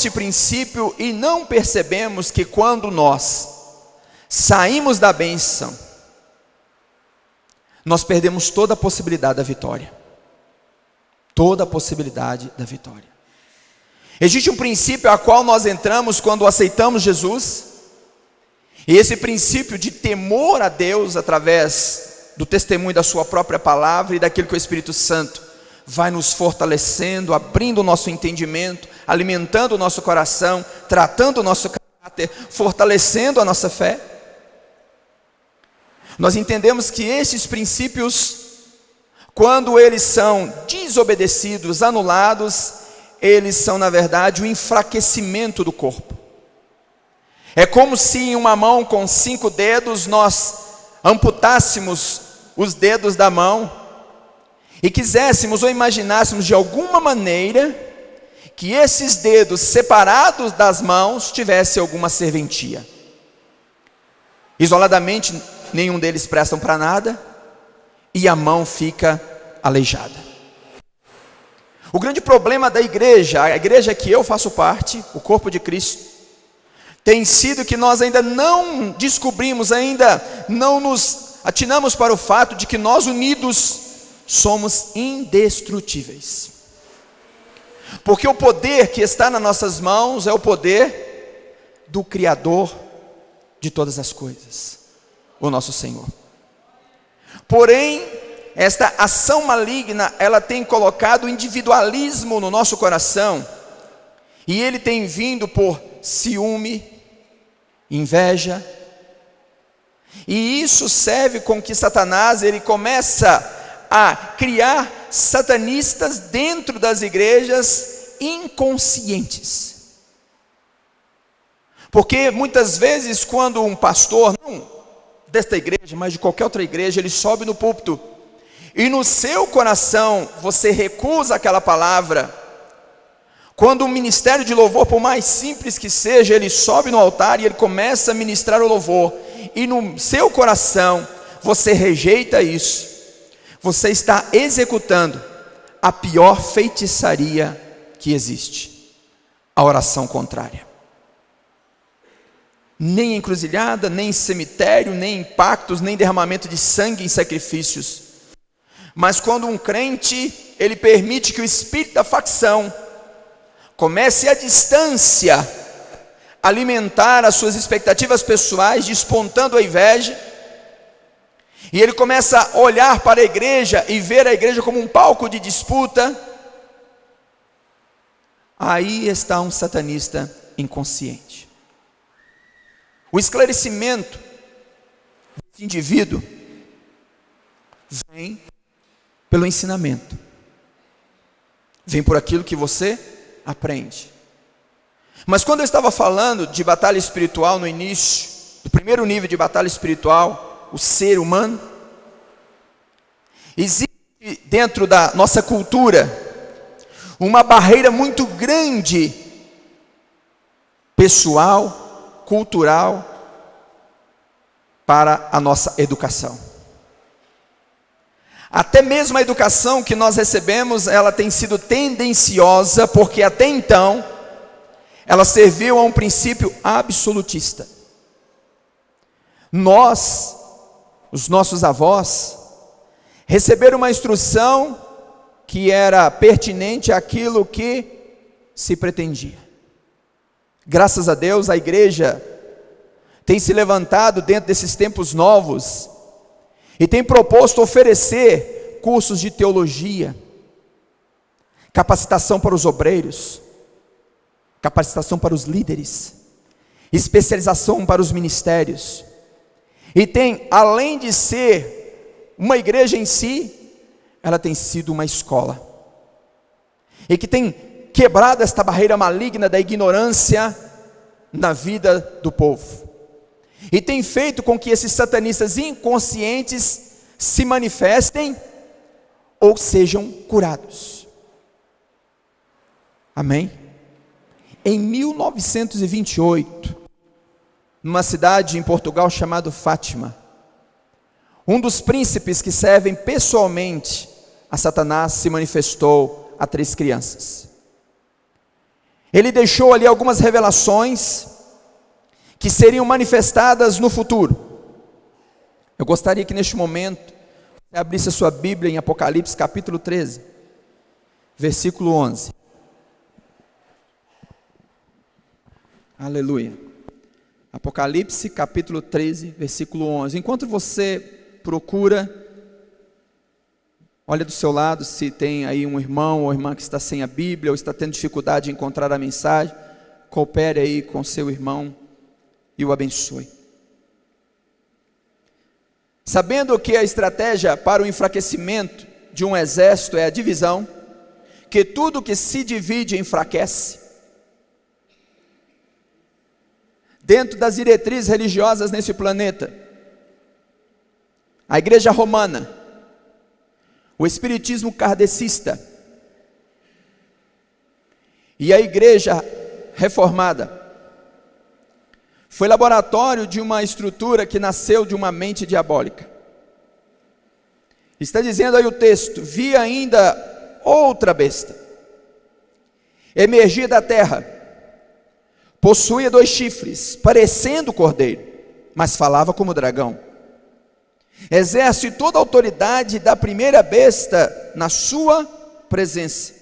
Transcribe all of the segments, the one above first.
este princípio e não percebemos que quando nós saímos da bênção, nós perdemos toda a possibilidade da vitória. Toda a possibilidade da vitória. Existe um princípio a qual nós entramos quando aceitamos Jesus, e esse princípio de temor a Deus através do testemunho da sua própria palavra e daquilo que o Espírito Santo vai nos fortalecendo, abrindo o nosso entendimento, alimentando o nosso coração, tratando o nosso caráter, fortalecendo a nossa fé. Nós entendemos que esses princípios, quando eles são desobedecidos, anulados, eles são na verdade o enfraquecimento do corpo. É como se em uma mão com 5 dedos nós amputássemos os dedos da mão e quiséssemos ou imaginássemos de alguma maneira que esses dedos separados das mãos tivessem alguma serventia. Isoladamente nenhum deles prestam para nada e a mão fica aleijada. O grande problema da igreja, a igreja que eu faço parte, o corpo de Cristo, tem sido que nós ainda não descobrimos, ainda não nos atinamos para o fato de que nós unidos somos indestrutíveis. Porque o poder que está nas nossas mãos é o poder do Criador de todas as coisas, o nosso Senhor. Porém, esta ação maligna, ela tem colocado o individualismo no nosso coração, e ele tem vindo por ciúme, inveja, e isso serve com que Satanás, ele começa a criar satanistas dentro das igrejas inconscientes. Porque muitas vezes quando um pastor, não desta igreja, mas de qualquer outra igreja, ele sobe no púlpito, e no seu coração você recusa aquela palavra, quando um ministério de louvor, por mais simples que seja, ele sobe no altar e ele começa a ministrar o louvor, e no seu coração você rejeita isso, você está executando a pior feitiçaria que existe, a oração contrária. Nem encruzilhada, nem cemitério, nem impactos, nem derramamento de sangue em sacrifícios. Mas quando um crente, ele permite que o espírito da facção comece à distância alimentar as suas expectativas pessoais, despontando a inveja, e ele começa a olhar para a igreja e ver a igreja como um palco de disputa, aí está um satanista inconsciente. O esclarecimento desse indivíduo vem pelo ensinamento, vem por aquilo que você aprende. Mas quando eu estava falando de batalha espiritual no início, do primeiro nível de batalha espiritual, o ser humano, existe dentro da nossa cultura uma barreira muito grande, pessoal, cultural, para a nossa educação. Até mesmo a educação que nós recebemos, ela tem sido tendenciosa, porque até então, ela serviu a um princípio absolutista. Nós, os nossos avós, receberam uma instrução que era pertinente àquilo que se pretendia. Graças a Deus, a igreja tem se levantado dentro desses tempos novos e tem proposto oferecer cursos de teologia, capacitação para os obreiros, capacitação para os líderes, especialização para os ministérios. E tem, além de ser uma igreja em si, ela tem sido uma escola, e que tem quebrado esta barreira maligna da ignorância na vida do povo, e tem feito com que esses satanistas inconscientes se manifestem ou sejam curados. Amém? Em 1928, numa cidade em Portugal chamada Fátima, um dos príncipes que servem pessoalmente a Satanás se manifestou a 3 crianças. ele deixou ali algumas revelações que seriam manifestadas no futuro. Eu gostaria que neste momento você abrisse a sua Bíblia em Apocalipse capítulo 13, versículo 11. Aleluia. Apocalipse capítulo 13, versículo 11. Enquanto você procura, olha do seu lado se tem aí um irmão ou irmã que está sem a Bíblia, ou está tendo dificuldade de encontrar a mensagem. Coopere aí com seu irmão e o abençoe. Sabendo que a estratégia para o enfraquecimento de um exército é a divisão, que tudo que se divide enfraquece. Dentro das diretrizes religiosas nesse planeta, a igreja romana, o espiritismo kardecista e a igreja reformada foi laboratório de uma estrutura que nasceu de uma mente diabólica. Está dizendo aí o texto: vi ainda outra besta, emergir da terra, possuía 2 chifres, parecendo cordeiro, mas falava como dragão. Exerce toda a autoridade da primeira besta na sua presença.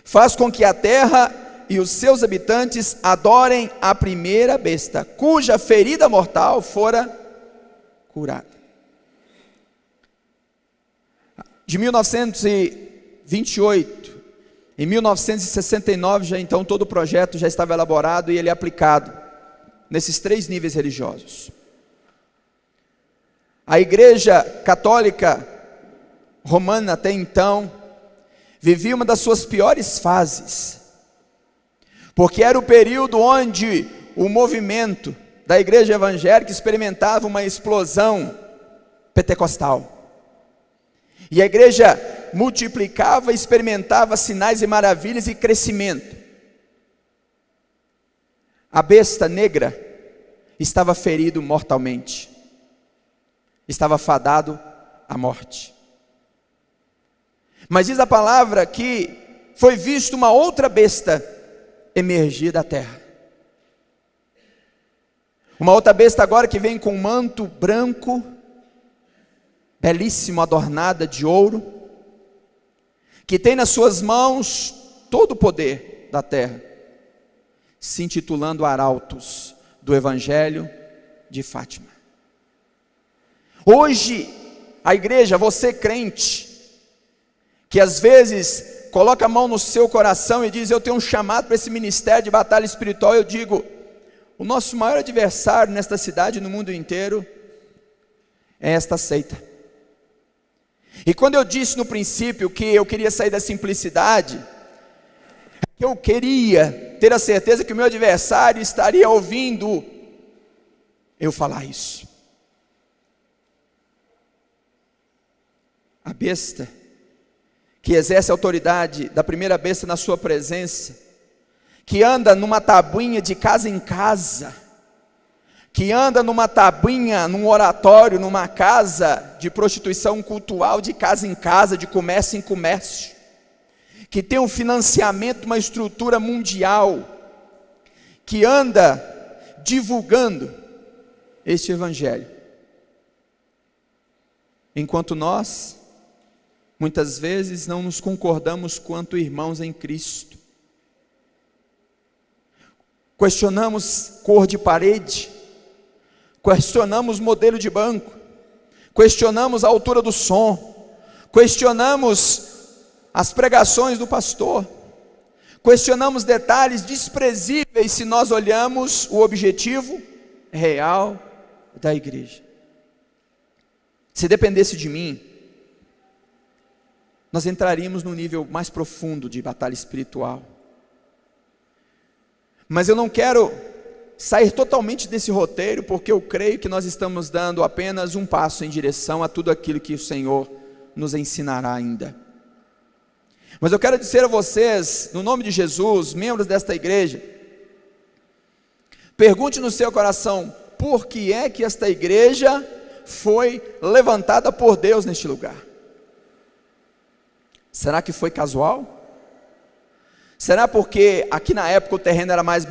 Faz com que a terra e os seus habitantes adorem a primeira besta, cuja ferida mortal fora curada. De 1928, em 1969, já então todo o projeto já estava elaborado e ele é aplicado nesses 3 níveis religiosos. A Igreja Católica Romana até então vivia uma das suas piores fases, porque era o período onde o movimento da igreja evangélica experimentava uma explosão pentecostal, e a igreja multiplicava, experimentava sinais e maravilhas e crescimento. A besta negra estava ferido mortalmente, estava fadado à morte. Mas diz a palavra que foi visto uma outra besta emergir da terra. Uma outra besta agora que vem com um manto branco, belíssimo, adornada de ouro, que tem nas suas mãos todo o poder da terra, se intitulando Arautos do Evangelho de Fátima. Hoje, a igreja, você crente, que às vezes coloca a mão no seu coração e diz: eu tenho um chamado para esse ministério de batalha espiritual. Eu digo: o nosso maior adversário nesta cidade e no mundo inteiro é esta seita. E quando eu disse no princípio que eu queria sair da simplicidade, eu queria ter a certeza que o meu adversário estaria ouvindo eu falar isso. A besta que exerce a autoridade da primeira besta na sua presença, que anda numa tabuinha de casa em casa, que anda numa tabuinha, num oratório, numa casa de prostituição cultural, de casa em casa, de comércio em comércio, que tem um financiamento, uma estrutura mundial, que anda divulgando este evangelho, enquanto nós muitas vezes não nos concordamos quanto irmãos em Cristo. Questionamos cor de parede, questionamos modelo de banco, questionamos a altura do som, questionamos as pregações do pastor, questionamos detalhes desprezíveis se nós olhamos o objetivo real da igreja. Se dependesse de mim, nós entraríamos no nível mais profundo de batalha espiritual. Mas eu não quero sair totalmente desse roteiro, porque eu creio que nós estamos dando apenas um passo em direção a tudo aquilo que o Senhor nos ensinará ainda. Mas eu quero dizer a vocês, no nome de Jesus, membros desta igreja, pergunte no seu coração: por que é que esta igreja foi levantada por Deus neste lugar? Será que foi casual? Será porque aqui na época o terreno era mais